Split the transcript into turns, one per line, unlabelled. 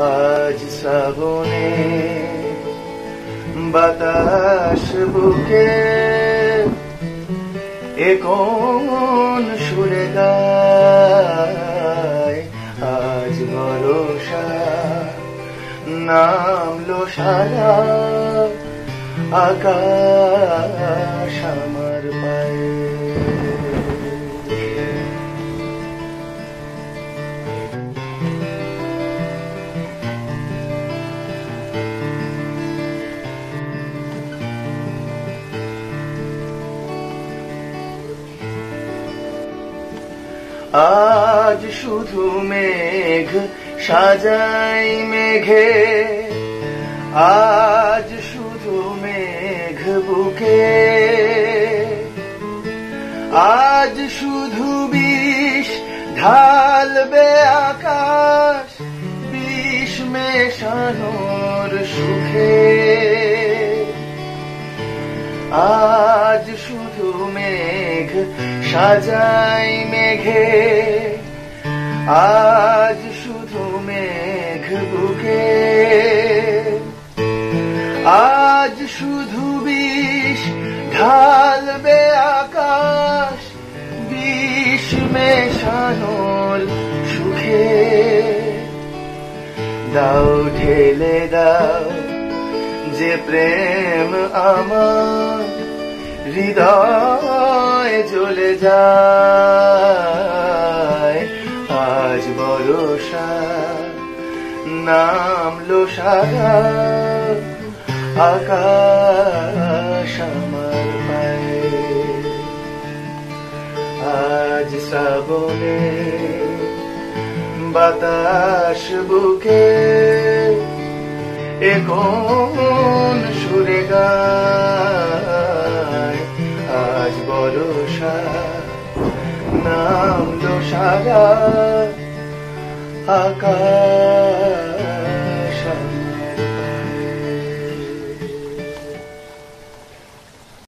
আজ শ্রাবণে বাতাস বুকে এ কোন সুরে গায় আজ ভরসা নামলো সারা আকাশ আমার পায়ে। আজ শুধু মেঘ সাজাই মেঘে, আজ শুধু মেঘ বুকে, আজ শুধু বিষ ঢালবে আকাশ বিষ মেশানোর সুখে। আজ শুধু মেঘ সাজাই মেঘে, আজ শুধু মেঘ বুকে, আজ শুধু বিষ ঢালবে আকাশ বিষ মেশানোর সুখে। দাও ঢেলে দাও যে প্রেম আমার হৃদয় জ্বলে যায়, আজ ভরসা নামলো সারা আকাশ আমার পায়ে। আজ শ্রাবণে বাতাস বুকে এ কোন সুরে গায় আজ ভরসা নামলো সারা আকাশ।